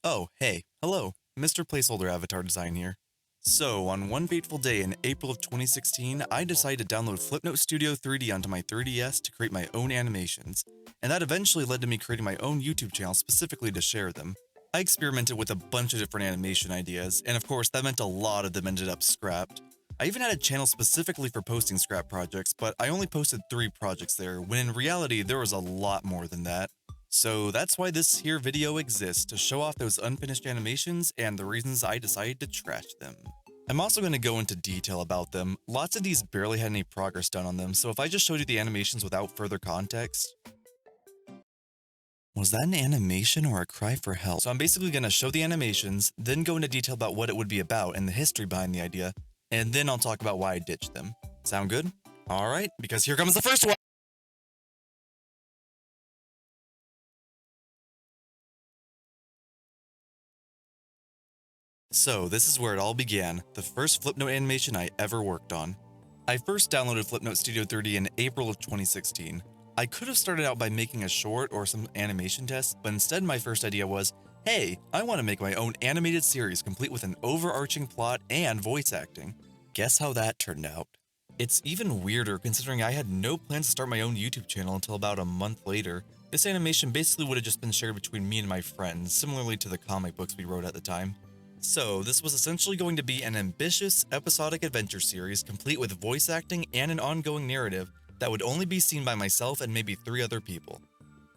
Oh, hey, hello, Mr. Placeholder Avatar Design here. So, on one fateful day in April of 2016, I decided to download Flipnote Studio 3D onto my 3DS to create my own animations, and that eventually led to me creating my own YouTube channel specifically to share them. I experimented with a bunch of different animation ideas, and of course that meant a lot of them ended up scrapped. I even had a channel specifically for posting scrap projects, but I only posted 3 projects there, when in reality there was a lot more than that. So that's why this here video exists, to show off those unfinished animations and the reasons I decided to trash them. I'm also going to go into detail about them. Lots of these barely had any progress done on them, so if I just showed you the animations without further context... Was that an animation or a cry for help? So I'm basically going to show the animations, then go into detail about what it would be about and the history behind the idea, and then I'll talk about why I ditched them. Sound good? Alright, because here comes the first one! So, this is where it all began, the first Flipnote animation I ever worked on. I first downloaded Flipnote Studio 3D in April of 2016. I could have started out by making a short or some animation tests, but instead my first idea was, hey, I want to make my own animated series complete with an overarching plot and voice acting. Guess how that turned out? It's even weirder considering I had no plans to start my own YouTube channel until about a month later. This animation basically would have just been shared between me and my friends, similarly to the comic books we wrote at the time. So, this was essentially going to be an ambitious, episodic adventure series complete with voice acting and an ongoing narrative that would only be seen by myself and maybe 3 other people.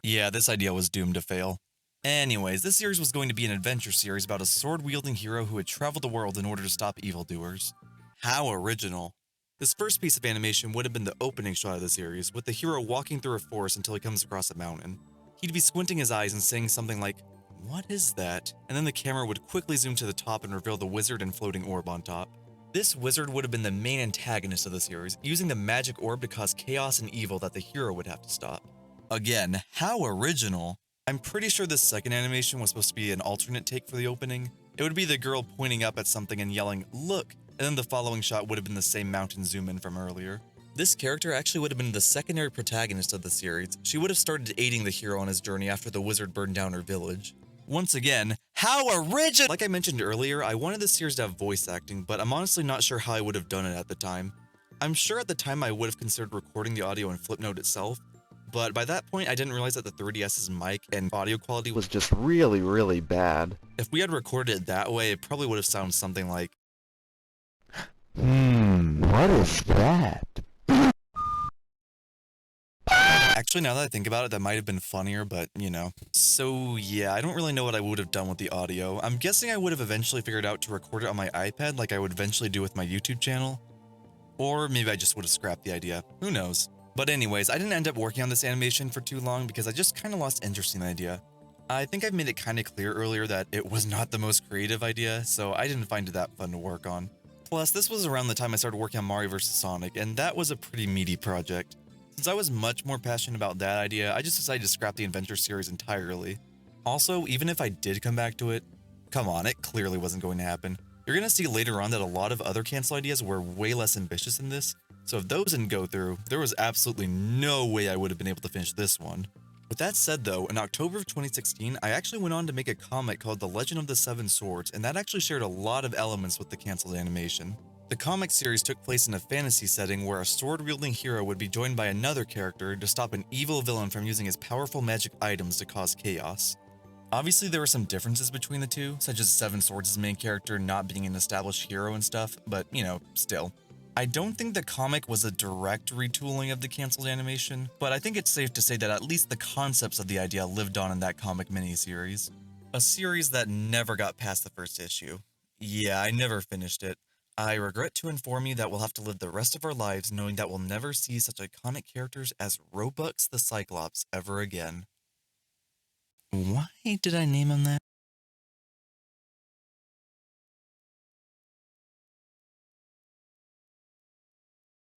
Yeah, this idea was doomed to fail. Anyways, this series was going to be an adventure series about a sword-wielding hero who had traveled the world in order to stop evildoers. How original. This first piece of animation would have been the opening shot of the series, with the hero walking through a forest until he comes across a mountain. He'd be squinting his eyes and saying something like, "What is that?" And then the camera would quickly zoom to the top and reveal the wizard and floating orb on top. This wizard would have been the main antagonist of the series, using the magic orb to cause chaos and evil that the hero would have to stop. Again, how original! I'm pretty sure this second animation was supposed to be an alternate take for the opening. It would be the girl pointing up at something and yelling, "Look!" And then the following shot would have been the same mountain zoom in from earlier. This character actually would have been the secondary protagonist of the series. She would have started aiding the hero on his journey after the wizard burned down her village. Once again, how original! Like I mentioned earlier, I wanted this series to have voice acting, but I'm honestly not sure how I would have done it at the time. I'm sure at the time I would have considered recording the audio in Flipnote itself, but by that point I didn't realize that the 3DS's mic and audio quality was just really bad. If we had recorded it that way, it probably would have sounded something like, What is that? Actually, now that I think about it, that might have been funnier, but, you know. So, yeah, I don't really know what I would have done with the audio. I'm guessing I would have eventually figured out to record it on my iPad like I would eventually do with my YouTube channel. Or maybe I just would have scrapped the idea. Who knows? But anyways, I didn't end up working on this animation for too long because I just kind of lost interest in the idea. I think I've made it kind of clear earlier that it was not the most creative idea, so I didn't find it that fun to work on. Plus, this was around the time I started working on Mario vs. Sonic, and that was a pretty meaty project. Since I was much more passionate about that idea, I just decided to scrap the adventure series entirely. Also, even if I did come back to it, come on, it clearly wasn't going to happen. You're gonna see later on that a lot of other cancel ideas were way less ambitious than this, so if those didn't go through, there was absolutely no way I would have been able to finish this one. With that said though, in October of 2016, I actually went on to make a comic called The Legend of the Seven Swords, and that actually shared a lot of elements with the cancelled animation. The comic series took place in a fantasy setting where a sword-wielding hero would be joined by another character to stop an evil villain from using his powerful magic items to cause chaos. Obviously there were some differences between the two, such as Seven Swords' main character not being an established hero and stuff, but you know, still. I don't think the comic was a direct retooling of the cancelled animation, but I think it's safe to say that at least the concepts of the idea lived on in that comic miniseries. A series that never got past the first issue. Yeah, I never finished it. I regret to inform you that we'll have to live the rest of our lives knowing that we'll never see such iconic characters as Robux the Cyclops ever again. Why did I name him that?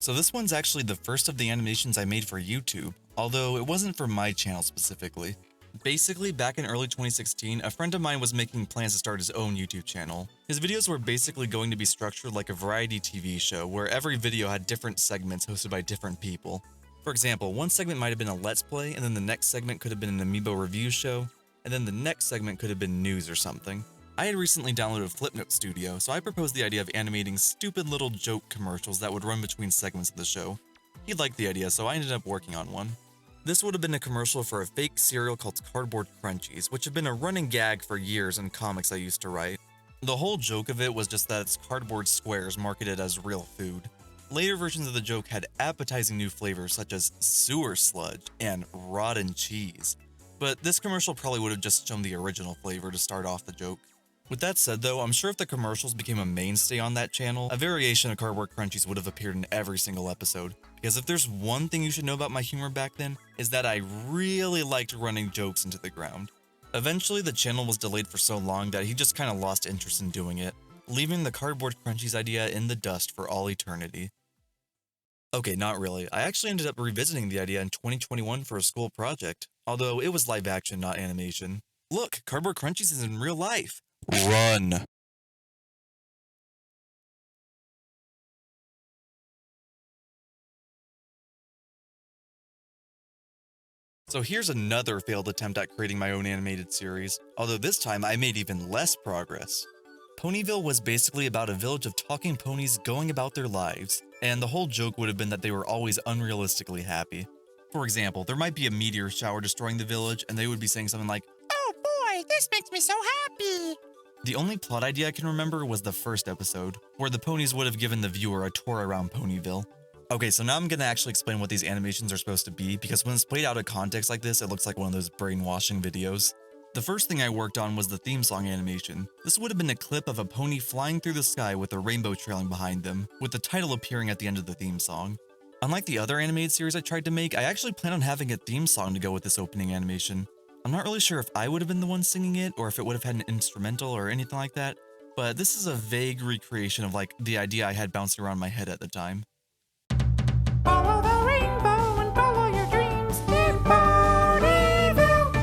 So this one's actually the first of the animations I made for YouTube, although it wasn't for my channel specifically. Basically, back in early 2016, a friend of mine was making plans to start his own YouTube channel. His videos were basically going to be structured like a variety TV show, where every video had different segments hosted by different people. For example, one segment might have been a Let's Play, and then the next segment could have been an Amiibo review show, and then the next segment could have been news or something. I had recently downloaded Flipnote Studio, so I proposed the idea of animating stupid little joke commercials that would run between segments of the show. He liked the idea, so I ended up working on one. This would have been a commercial for a fake cereal called Cardboard Crunchies, which had been a running gag for years in comics I used to write. The whole joke of it was just that it's cardboard squares marketed as real food. Later versions of the joke had appetizing new flavors such as sewer sludge and rotten cheese, but this commercial probably would have just shown the original flavor to start off the joke. With that said though, I'm sure if the commercials became a mainstay on that channel, a variation of Cardboard Crunchies would have appeared in every single episode. Because if there's one thing you should know about my humor back then, is that I really liked running jokes into the ground. Eventually the channel was delayed for so long that he just kinda lost interest in doing it, leaving the Cardboard Crunchies idea in the dust for all eternity. Okay, not really. I actually ended up revisiting the idea in 2021 for a school project, although it was live action, not animation. Look, Cardboard Crunchies is in real life. Run! So here's another failed attempt at creating my own animated series, although this time I made even less progress. Ponyville was basically about a village of talking ponies going about their lives, and the whole joke would have been that they were always unrealistically happy. For example, there might be a meteor shower destroying the village, and they would be saying something like, "Oh boy, this makes me so happy!" The only plot idea I can remember was the first episode, where the ponies would have given the viewer a tour around Ponyville. Okay, so now I'm gonna actually explain what these animations are supposed to be, because when it's played out of context like this, it looks like one of those brainwashing videos. The first thing I worked on was the theme song animation. This would have been a clip of a pony flying through the sky with a rainbow trailing behind them, with the title appearing at the end of the theme song. Unlike the other animated series I tried to make, I actually plan on having a theme song to go with this opening animation. I'm not really sure if I would have been the one singing it, or if it would have had an instrumental or anything like that, but this is a vague recreation of like the idea I had bouncing around my head at the time. Follow the rainbow and follow your dreams in Ponyville.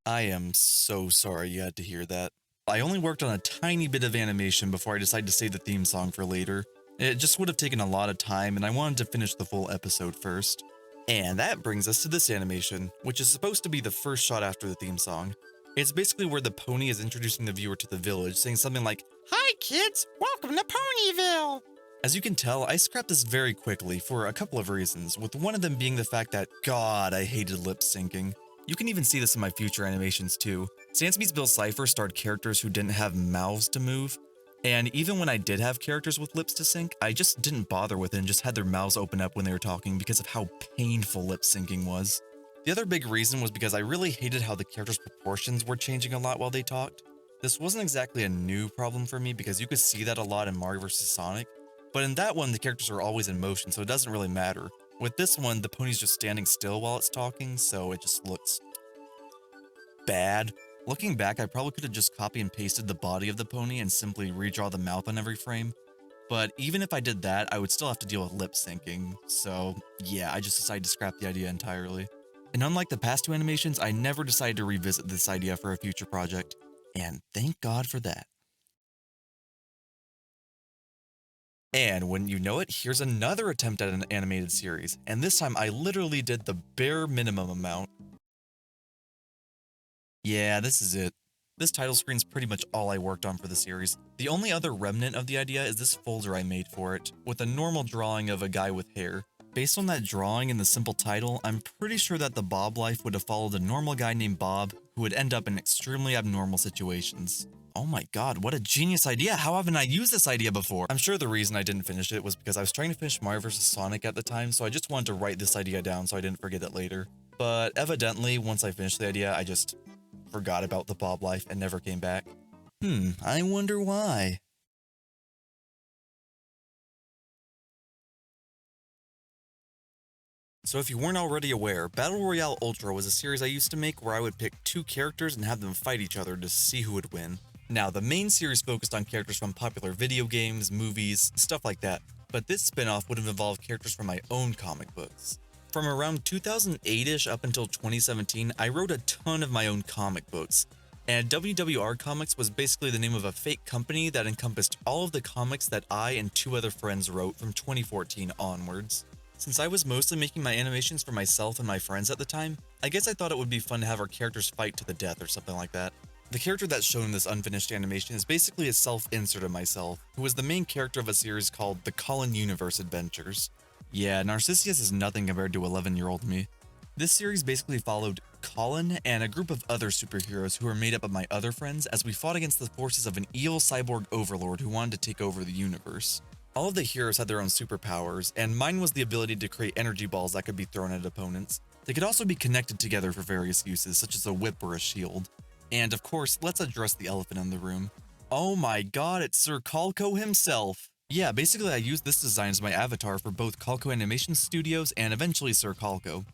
I am so sorry you had to hear that. I only worked on a tiny bit of animation before I decided to save the theme song for later. It just would have taken a lot of time, and I wanted to finish the full episode first. And that brings us to this animation, which is supposed to be the first shot after the theme song. It's basically where the pony is introducing the viewer to the village, saying something like, "Hi kids, welcome to Ponyville!" As you can tell, I scrapped this very quickly for a couple of reasons, with one of them being the fact that, God, I hated lip syncing. You can even see this in my future animations too. Sans Meets Bill Cipher starred characters who didn't have mouths to move, and even when I did have characters with lips to sync, I just didn't bother with it and just had their mouths open up when they were talking because of how painful lip syncing was. The other big reason was because I really hated how the characters' proportions were changing a lot while they talked. This wasn't exactly a new problem for me because you could see that a lot in Mario vs. Sonic, but in that one the characters are always in motion, so it doesn't really matter. With this one, the pony's just standing still while it's talking, so it just looks bad. Looking back, I probably could have just copy and pasted the body of the pony and simply redraw the mouth on every frame, but even if I did that, I would still have to deal with lip syncing, so yeah, I just decided to scrap the idea entirely. And unlike the past two animations, I never decided to revisit this idea for a future project, and thank God for that. And wouldn't you know it, here's another attempt at an animated series, and this time I literally did the bare minimum amount. Yeah, this is it. This title screen's pretty much all I worked on for the series. The only other remnant of the idea is this folder I made for it, with a normal drawing of a guy with hair. Based on that drawing and the simple title, I'm pretty sure that the Bob life would have followed a normal guy named Bob who would end up in extremely abnormal situations. Oh my god, what a genius idea! How haven't I used this idea before? I'm sure the reason I didn't finish it was because I was trying to finish Mario vs. Sonic at the time, so I just wanted to write this idea down so I didn't forget it later. But evidently, once I finished the idea, I just forgot about the Bob life and never came back. I wonder why. So if you weren't already aware, Battle Royale Ultra was a series I used to make where I would pick two characters and have them fight each other to see who would win. Now, the main series focused on characters from popular video games, movies, stuff like that, but this spin-off would have involved characters from my own comic books. From around 2008-ish up until 2017, I wrote a ton of my own comic books, and WWR Comics was basically the name of a fake company that encompassed all of the comics that I and two other friends wrote from 2014 onwards. Since I was mostly making my animations for myself and my friends at the time, I guess I thought it would be fun to have our characters fight to the death or something like that. The character that's shown in this unfinished animation is basically a self-insert of myself, who was the main character of a series called The Colin Universe Adventures. Yeah, Narcissus is nothing compared to 11-year-old me. This series basically followed Colin and a group of other superheroes who were made up of my other friends as we fought against the forces of an evil cyborg overlord who wanted to take over the universe. All of the heroes had their own superpowers, and mine was the ability to create energy balls that could be thrown at opponents. They could also be connected together for various uses, such as a whip or a shield. And of course, let's address the elephant in the room. Oh my god, it's Sir Colco himself! Yeah, basically I used this design as my avatar for both ColcoAnimation Studios and eventually Sir Colco.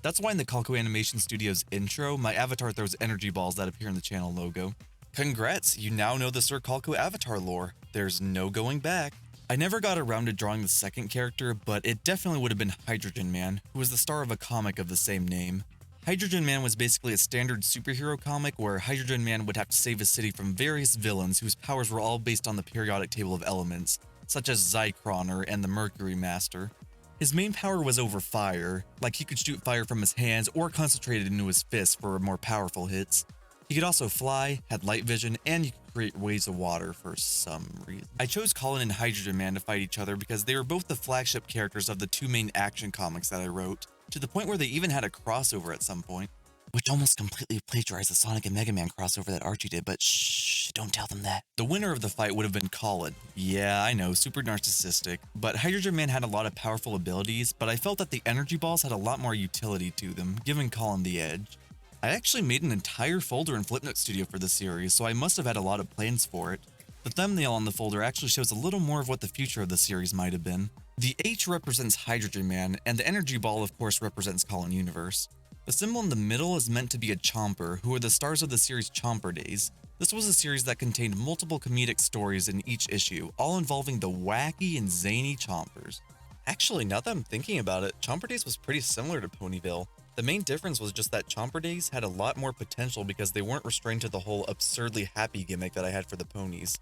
That's why in the ColcoAnimation Studios intro, my avatar throws energy balls that appear in the channel logo. Congrats, you now know the Sir Colco avatar lore. There's no going back. I never got around to drawing the second character, but it definitely would have been Hydrogen Man, who was the star of a comic of the same name. Hydrogen Man was basically a standard superhero comic where Hydrogen Man would have to save a city from various villains whose powers were all based on the periodic table of elements, such as Zychroner and the Mercury Master. His main power was over fire, like he could shoot fire from his hands or concentrate it into his fists for more powerful hits. He could also fly, had light vision, and he could create waves of water for some reason. I chose Colin and Hydrogen Man to fight each other because they were both the flagship characters of the two main action comics that I wrote, to the point where they even had a crossover at some point. Which almost completely plagiarized the Sonic and Mega Man crossover that Archie did, but shh, don't tell them that. The winner of the fight would have been Colin. Yeah, I know, super narcissistic, but Hydrogen Man had a lot of powerful abilities, but I felt that the energy balls had a lot more utility to them, giving Colin the edge. I actually made an entire folder in Flipnote Studio for this series, so I must have had a lot of plans for it. The thumbnail on the folder actually shows a little more of what the future of the series might have been. The H represents Hydrogen Man, and the energy ball of course represents Colin Universe. The symbol in the middle is meant to be a Chomper, who are the stars of the series Chomper Days. This was a series that contained multiple comedic stories in each issue, all involving the wacky and zany Chompers. Actually, now that I'm thinking about it, Chomper Days was pretty similar to Ponyville. The main difference was just that Chomper Days had a lot more potential because they weren't restrained to the whole absurdly happy gimmick that I had for the ponies.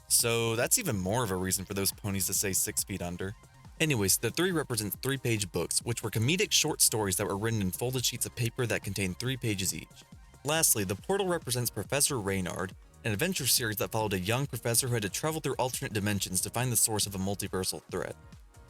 So that's even more of a reason for those ponies to say 6 feet under. Anyways, the 3 represents 3-page books, which were comedic short stories that were written in folded sheets of paper that contained 3 pages each. Lastly, the portal represents Professor Reynard, an adventure series that followed a young professor who had to travel through alternate dimensions to find the source of a multiversal threat.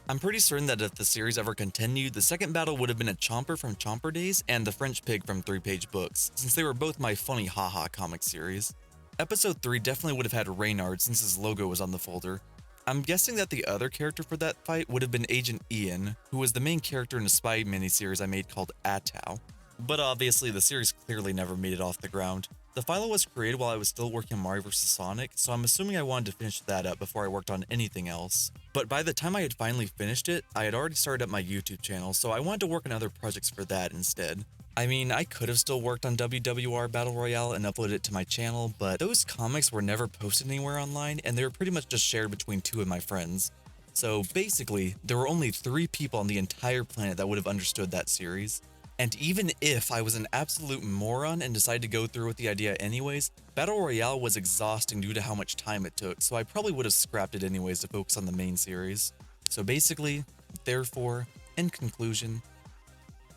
I'm pretty certain that if the series ever continued, the second battle would have been a Chomper from Chomper Days and the French Pig from 3-page books, since they were both my funny haha comic series. Episode 3 definitely would have had Reynard since his logo was on the folder. I'm guessing that the other character for that fight would have been Agent Ian, who was the main character in a spy miniseries I made called Atau. But obviously, the series clearly never made it off the ground. The file was created while I was still working on Mario vs. Sonic, so I'm assuming I wanted to finish that up before I worked on anything else. But by the time I had finally finished it, I had already started up my YouTube channel, so I wanted to work on other projects for that instead. I mean, I could have still worked on WWR Battle Royale and uploaded it to my channel, but those comics were never posted anywhere online, and they were pretty much just shared between 2 of my friends. So basically, there were only 3 people on the entire planet that would have understood that series. And even if I was an absolute moron and decided to go through with the idea anyways, Battle Royale was exhausting due to how much time it took, so I probably would have scrapped it anyways to focus on the main series. So basically, therefore, in conclusion,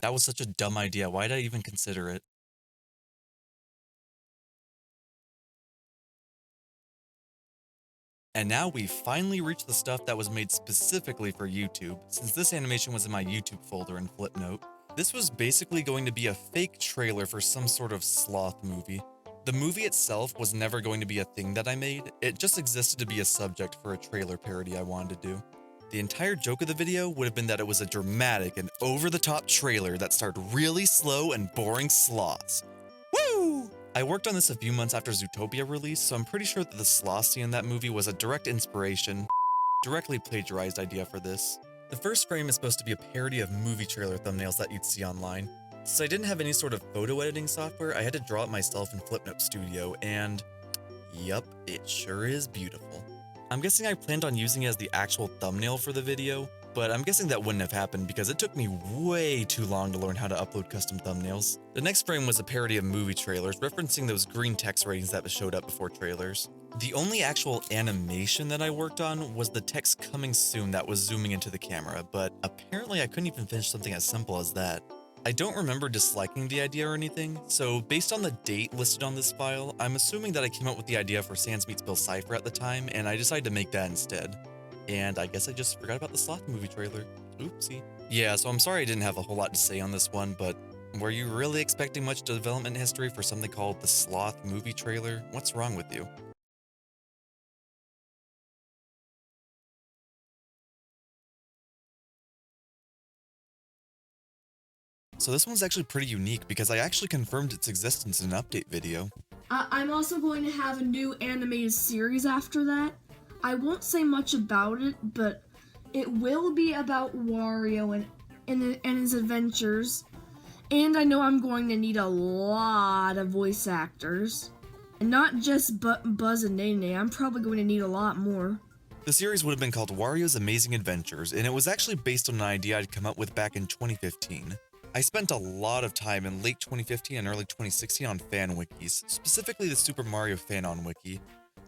that was such a dumb idea. Why did I even consider it? And now we finally reached the stuff that was made specifically for YouTube, since this animation was in my YouTube folder in Flipnote. This was basically going to be a fake trailer for some sort of Sloth movie. The movie itself was never going to be a thing that I made, it just existed to be a subject for a trailer parody I wanted to do. The entire joke of the video would have been that it was a dramatic and over-the-top trailer that starred really slow and boring sloths. Woo! I worked on this a few months after Zootopia released, so I'm pretty sure that the sloth scene in that movie was a direct inspiration, directly plagiarized idea for this. The first frame is supposed to be a parody of movie trailer thumbnails that you'd see online. Since I didn't have any sort of photo editing software, I had to draw it myself in Flipnote Studio, and yup, it sure is beautiful. I'm guessing I planned on using it as the actual thumbnail for the video, but I'm guessing that wouldn't have happened because it took me way too long to learn how to upload custom thumbnails. The next frame was a parody of movie trailers, referencing those green text ratings that showed up before trailers. The only actual animation that I worked on was the text "coming soon" that was zooming into the camera, but apparently I couldn't even finish something as simple as that. I don't remember disliking the idea or anything, so based on the date listed on this file, I'm assuming that I came up with the idea for Sans Meets Bill Cipher at the time, and I decided to make that instead. And I guess I just forgot about the Sloth movie trailer. Oopsie. Yeah, so I'm sorry I didn't have a whole lot to say on this one, but were you really expecting much development history for something called the Sloth movie trailer? What's wrong with you? So this one's actually pretty unique because I actually confirmed its existence in an update video. I'm also going to have a new animated series after that. I won't say much about it, but it will be about Wario and his adventures. And I know I'm going to need a lot of voice actors. And not just Buzz and Nene, I'm probably going to need a lot more. The series would have been called Wario's Amazing Adventures, and it was actually based on an idea I'd come up with back in 2015. I spent a lot of time in late 2015 and early 2016 on fan wikis, specifically the Super Mario Fanon wiki.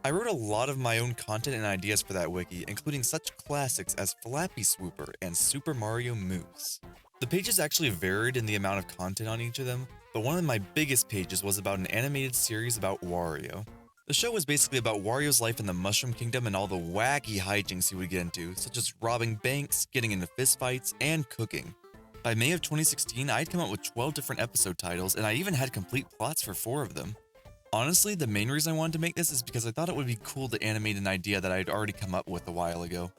I wrote a lot of my own content and ideas for that wiki, including such classics as Flappy Swooper and Super Mario Moose. The pages actually varied in the amount of content on each of them, but one of my biggest pages was about an animated series about Wario. The show was basically about Wario's life in the Mushroom Kingdom and all the wacky hijinks he would get into, such as robbing banks, getting into fistfights, and cooking. By May of 2016, I had come up with 12 different episode titles, and I even had complete plots for 4 of them. Honestly, the main reason I wanted to make this is because I thought it would be cool to animate an idea that I had already come up with a while ago.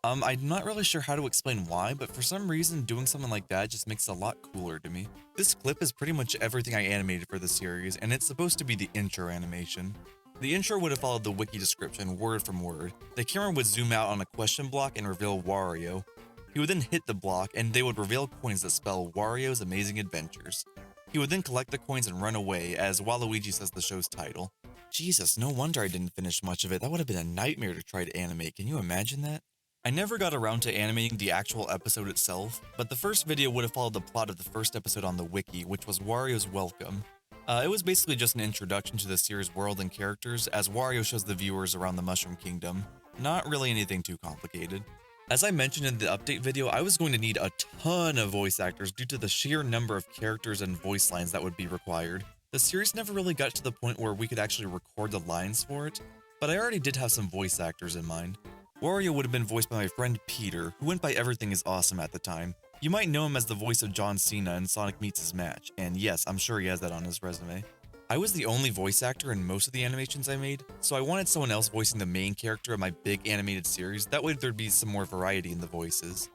I'm not really sure how to explain why, but for some reason, doing something like that just makes it a lot cooler to me. This clip is pretty much everything I animated for the series, and it's supposed to be the intro animation. The intro would have followed the wiki description word from word. The camera would zoom out on a question block and reveal Wario. He would then hit the block, and they would reveal coins that spell Wario's Amazing Adventures. He would then collect the coins and run away, as Waluigi says the show's title. Jesus, no wonder I didn't finish much of it. That would have been a nightmare to try to animate. Can you imagine that? I never got around to animating the actual episode itself, but the first video would have followed the plot of the first episode on the wiki, which was Wario's Welcome. It was basically just an introduction to the series' world and characters, as Wario shows the viewers around the Mushroom Kingdom. Not really anything too complicated. As I mentioned in the update video, I was going to need a ton of voice actors due to the sheer number of characters and voice lines that would be required. The series never really got to the point where we could actually record the lines for it, but I already did have some voice actors in mind. Wario would have been voiced by my friend Peter, who went by Everything is Awesome at the time. You might know him as the voice of John Cena in Sonic Meets His Match, and yes, I'm sure he has that on his resume. I was the only voice actor in most of the animations I made, so I wanted someone else voicing the main character of my big animated series, that way there'd be some more variety in the voices.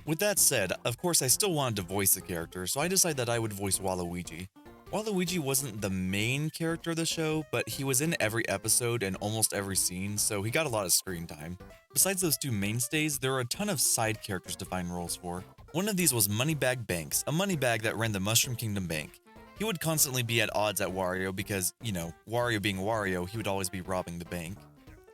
With that said, of course I still wanted to voice the character, so I decided that I would voice Waluigi. Waluigi wasn't the main character of the show, but he was in every episode and almost every scene, so he got a lot of screen time. Besides those 2 mainstays, there are a ton of side characters to find roles for. One of these was Moneybag Banks, a money bag that ran the Mushroom Kingdom Bank. He would constantly be at odds at Wario because, you know, Wario being Wario, he would always be robbing the bank.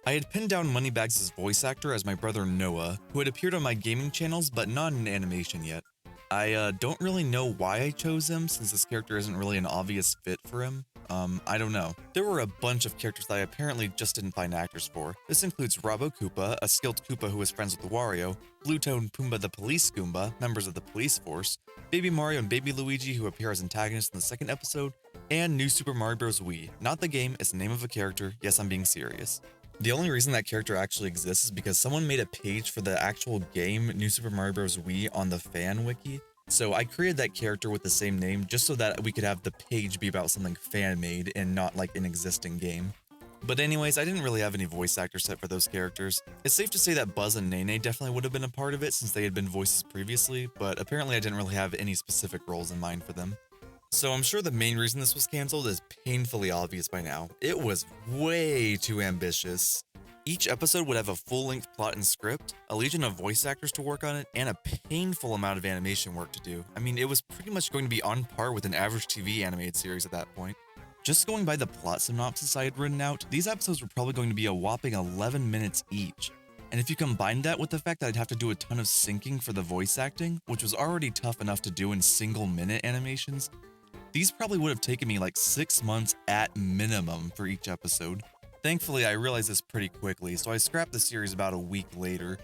I had pinned down Moneybags' voice actor as my brother Noah, who had appeared on my gaming channels but not in animation yet. I don't really know why I chose him since this character isn't really an obvious fit for him. I don't know. There were a bunch of characters that I apparently just didn't find actors for. This includes Robo Koopa, a skilled Koopa who is friends with Wario, Bluto and Pumbaa the Police Goomba, members of the police force, Baby Mario and Baby Luigi who appear as antagonists in the second episode, and New Super Mario Bros. Wii. Not the game, it's the name of a character. Yes, I'm being serious. The only reason that character actually exists is because someone made a page for the actual game New Super Mario Bros. Wii on the fan wiki. So I created that character with the same name just so that we could have the page be about something fan-made and not like an existing game. But anyways, I didn't really have any voice actors set for those characters. It's safe to say that Buzz and Nene definitely would have been a part of it since they had been voices previously, but apparently I didn't really have any specific roles in mind for them. So I'm sure the main reason this was cancelled is painfully obvious by now. It was way too ambitious. Each episode would have a full-length plot and script, a legion of voice actors to work on it, and a painful amount of animation work to do. I mean, it was pretty much going to be on par with an average TV animated series at that point. Just going by the plot synopsis I had written out, these episodes were probably going to be a whopping 11 minutes each. And if you combine that with the fact that I'd have to do a ton of syncing for the voice acting, which was already tough enough to do in single-minute animations, these probably would have taken me like 6 months at minimum for each episode. Thankfully, I realized this pretty quickly, so I scrapped the series about a week later.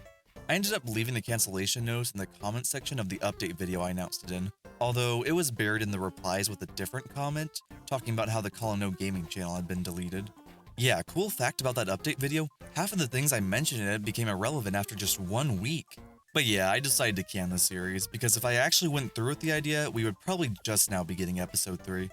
I ended up leaving the cancellation notice in the comments section of the update video I announced it in. although it was buried in the replies with a different comment, talking about how the Colin Gaming channel had been deleted. Yeah, cool fact about that update video, half of the things I mentioned in it became irrelevant after just 1 week. But yeah, I decided to can the series, because if I actually went through with the idea, we would probably just now be getting episode 3.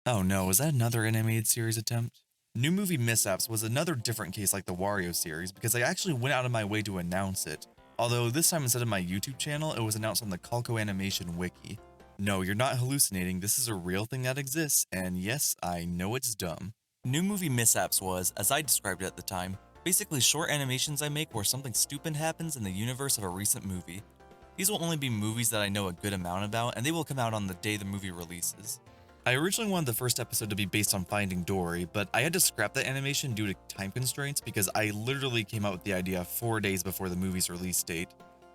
Oh no, is that another animated series attempt? New Movie Mishaps was another different case like the Warioz series, because I actually went out of my way to announce it. Although this time instead of my YouTube channel, it was announced on the ColcoAnimation wiki. No, you're not hallucinating, this is a real thing that exists, and yes, I know it's dumb. New Movie Mishaps was, as I described it at the time, basically short animations I make where something stupid happens in the universe of a recent movie. These will only be movies that I know a good amount about, and they will come out on the day the movie releases. I originally wanted the first episode to be based on Finding Dory, but I had to scrap that animation due to time constraints because I literally came out with the idea 4 days before the movie's release date.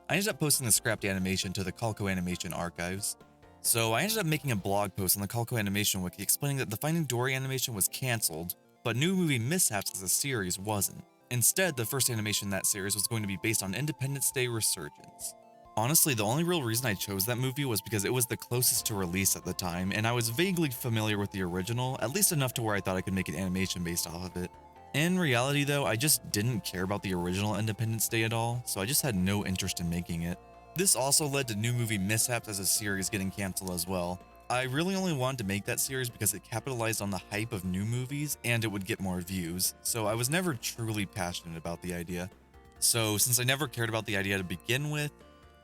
I ended up posting the scrapped animation to the ColcoAnimation archives. So I ended up making a blog post on the ColcoAnimation wiki explaining that the Finding Dory animation was cancelled, but New Movie Mishaps as a series wasn't. Instead, the first animation in that series was going to be based on Independence Day Resurgence. Honestly, the only real reason I chose that movie was because it was the closest to release at the time, and I was vaguely familiar with the original, at least enough to where I thought I could make an animation based off of it. In reality though, I just didn't care about the original Independence Day at all, so I just had no interest in making it. This also led to New Movie Mishaps as a series getting cancelled as well. I really only wanted to make that series because it capitalized on the hype of new movies and it would get more views, so I was never truly passionate about the idea. So since I never cared about the idea to begin with,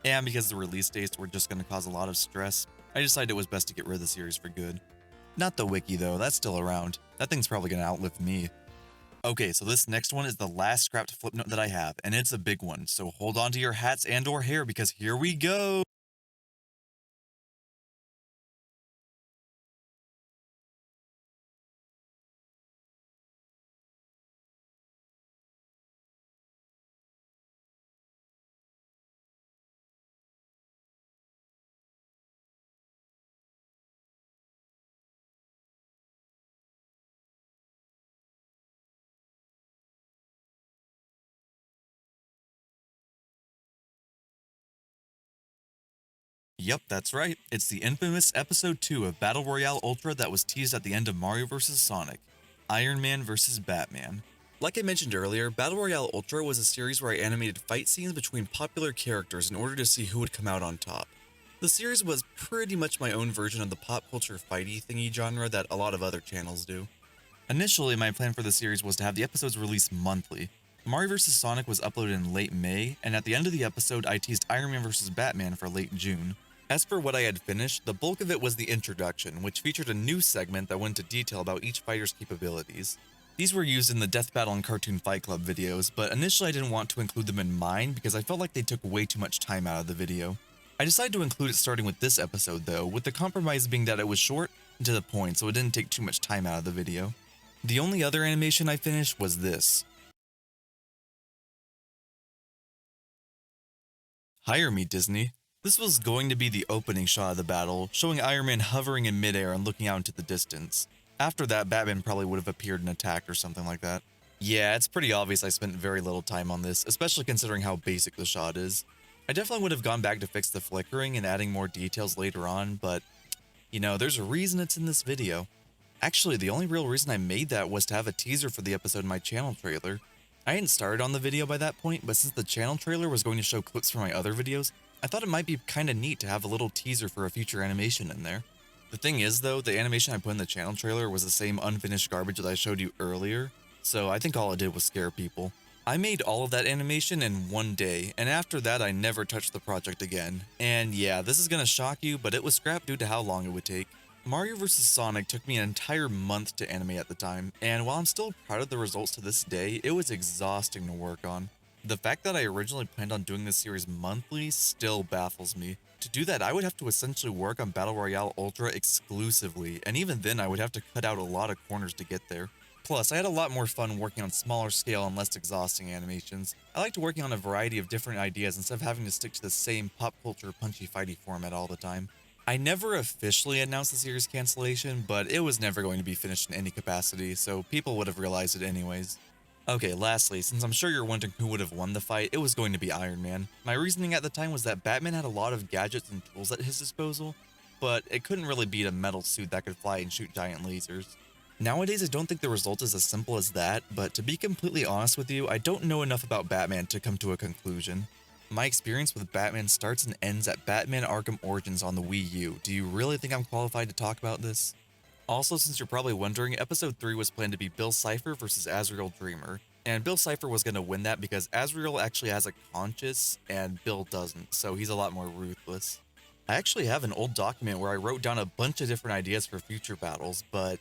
and because the release dates were just going to cause a lot of stress, I decided it was best to get rid of the series for good. Not the wiki though, that's still around. That thing's probably going to outlive me. Okay, so this next one is the last scrapped Flipnote that I have, and it's a big one, so hold on to your hats and or hair because here we go! Yep, that's right. It's the infamous Episode 2 of Battle Royale Ultra that was teased at the end of Mario vs. Sonic, Iron Man vs. Batman. Like I mentioned earlier, Battle Royale Ultra was a series where I animated fight scenes between popular characters in order to see who would come out on top. The series was pretty much my own version of the pop culture fighty thingy genre that a lot of other channels do. Initially, my plan for the series was to have the episodes released monthly. Mario vs. Sonic was uploaded in late May, and at the end of the episode, I teased Iron Man vs. Batman for late June. As for what I had finished, the bulk of it was the introduction, which featured a new segment that went into detail about each fighter's capabilities. These were used in the Death Battle and Cartoon Fight Club videos, but initially I didn't want to include them in mine because I felt like they took way too much time out of the video. I decided to include it starting with this episode though, with the compromise being that it was short and to the point so it didn't take too much time out of the video. The only other animation I finished was this. Hire me, Disney. This was going to be the opening shot of the battle, showing Iron Man hovering in midair and looking out into the distance. After that, Batman probably would have appeared and attacked or something like that. Yeah, it's pretty obvious I spent very little time on this, especially considering how basic the shot is. I definitely would have gone back to fix the flickering and adding more details later on, but, you know, there's a reason it's in this video. Actually, the only real reason I made that was to have a teaser for the episode in my channel trailer. I hadn't started on the video by that point, but since the channel trailer was going to show clips from my other videos, I thought it might be kinda neat to have a little teaser for a future animation in there. The thing is though, the animation I put in the channel trailer was the same unfinished garbage that I showed you earlier, so I think all it did was scare people. I made all of that animation in 1 day, and after that I never touched the project again. And yeah, this is gonna shock you, but it was scrapped due to how long it would take. Mario vs. Sonic took me an entire month to animate at the time, and while I'm still proud of the results to this day, it was exhausting to work on. The fact that I originally planned on doing this series monthly still baffles me. To do that, I would have to essentially work on Battle Royale Ultra exclusively, and even then I would have to cut out a lot of corners to get there. Plus, I had a lot more fun working on smaller scale and less exhausting animations. I liked working on a variety of different ideas instead of having to stick to the same pop culture punchy fighty format all the time. I never officially announced the series cancellation, but it was never going to be finished in any capacity, so people would have realized it anyways. Okay, lastly, since I'm sure you're wondering who would have won the fight, it was going to be Iron Man. My reasoning at the time was that Batman had a lot of gadgets and tools at his disposal, but it couldn't really beat a metal suit that could fly and shoot giant lasers. Nowadays, I don't think the result is as simple as that, but to be completely honest with you, I don't know enough about Batman to come to a conclusion. My experience with Batman starts and ends at Batman Arkham Origins on the Wii U. Do you really think I'm qualified to talk about this? Also, since you're probably wondering, Episode 3 was planned to be Bill Cipher versus Azrael Dreamer, and Bill Cipher was going to win that because Azrael actually has a conscience and Bill doesn't, so he's a lot more ruthless. I actually have an old document where I wrote down a bunch of different ideas for future battles, but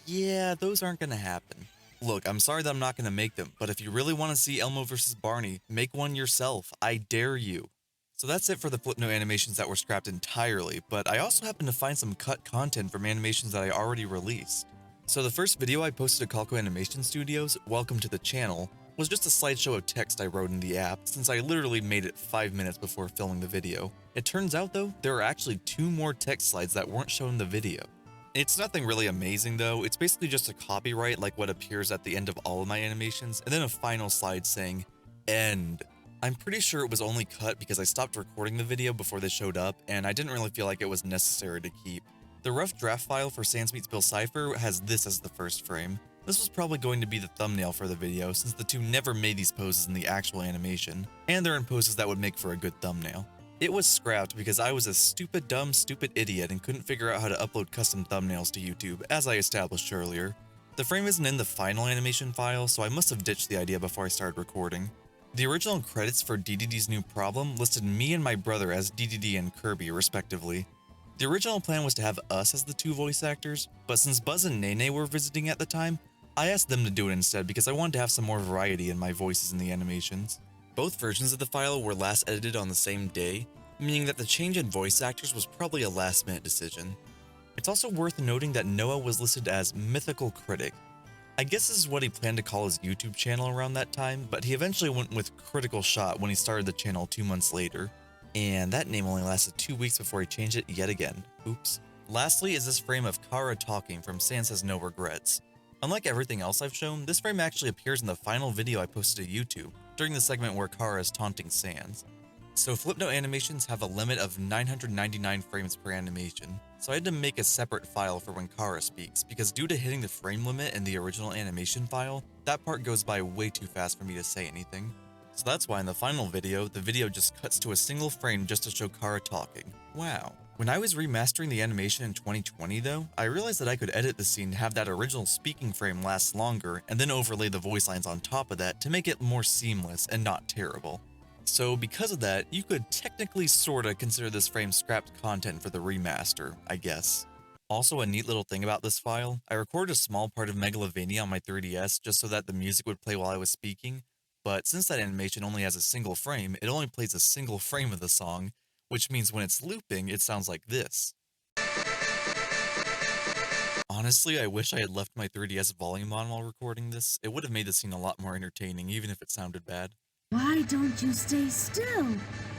yeah, those aren't going to happen. Look, I'm sorry that I'm not going to make them, but if you really want to see Elmo vs. Barney, make one yourself. I dare you. So that's it for the Flipnote animations that were scrapped entirely, but I also happened to find some cut content from animations that I already released. So the first video I posted to ColcoAnimation Studios, Welcome to the Channel, was just a slideshow of text I wrote in the app, since I literally made it 5 minutes before filming the video. It turns out though, there are actually 2 more text slides that weren't shown in the video. It's nothing really amazing though, it's basically just a copyright like what appears at the end of all of my animations, and then a final slide saying, end. I'm pretty sure it was only cut because I stopped recording the video before they showed up, and I didn't really feel like it was necessary to keep. The rough draft file for Sans Meets Bill Cipher has this as the first frame. This was probably going to be the thumbnail for the video since the two never made these poses in the actual animation, and they're in poses that would make for a good thumbnail. It was scrapped because I was a stupid idiot and couldn't figure out how to upload custom thumbnails to YouTube, as I established earlier. The frame isn't in the final animation file, so I must have ditched the idea before I started recording. The original credits for DDD's New Problem listed me and my brother as DDD and Kirby, respectively. The original plan was to have us as the 2 voice actors, but since Buzz and Nene were visiting at the time, I asked them to do it instead because I wanted to have some more variety in my voices in the animations. Both versions of the file were last edited on the same day, meaning that the change in voice actors was probably a last-minute decision. It's also worth noting that Noah was listed as Mythical Critic. I guess this is what he planned to call his YouTube channel around that time, but he eventually went with Critical Shot when he started the channel 2 months later. And that name only lasted 2 weeks before he changed it yet again. Oops. Lastly is this frame of Kara talking from Sans Has No Regrets. Unlike everything else I've shown, this frame actually appears in the final video I posted to YouTube, during the segment where Kara is taunting Sans. So Flipnote animations have a limit of 999 frames per animation, so I had to make a separate file for when Kara speaks, because due to hitting the frame limit in the original animation file, that part goes by way too fast for me to say anything. So that's why in the final video, the video just cuts to a single frame just to show Kara talking. Wow. When I was remastering the animation in 2020 though, I realized that I could edit the scene to have that original speaking frame last longer, and then overlay the voice lines on top of that to make it more seamless and not terrible. So because of that, you could technically sorta consider this frame scrapped content for the remaster, I guess. Also, a neat little thing about this file, I recorded a small part of Megalovania on my 3DS just so that the music would play while I was speaking, but since that animation only has a single frame, it only plays a single frame of the song, which means when it's looping, it sounds like this. Honestly, I wish I had left my 3DS volume on while recording this. It would have made the scene a lot more entertaining, even if it sounded bad. Why don't you stay still?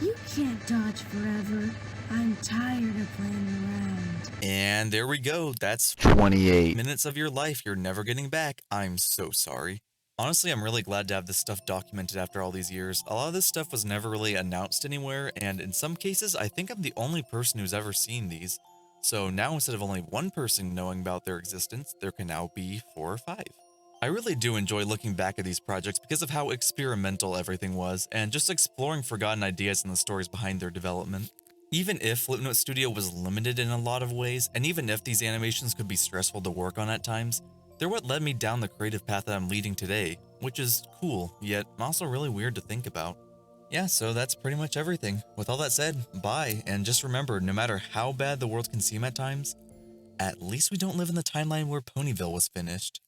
You can't dodge forever. I'm tired of playing around. And there we go. That's 28 minutes of your life you're never getting back. I'm so sorry. Honestly, I'm really glad to have this stuff documented after all these years. A lot of this stuff was never really announced anywhere, and in some cases, I think I'm the only person who's ever seen these. So now instead of only one person knowing about their existence, there can now be 4 or 5. I really do enjoy looking back at these projects because of how experimental everything was, and just exploring forgotten ideas and the stories behind their development. Even if Flipnote Studio was limited in a lot of ways, and even if these animations could be stressful to work on at times, they're what led me down the creative path that I'm leading today, which is cool, yet also really weird to think about. Yeah, so that's pretty much everything. With all that said, bye, and just remember, no matter how bad the world can seem at times, at least we don't live in the timeline where Ponyville was finished.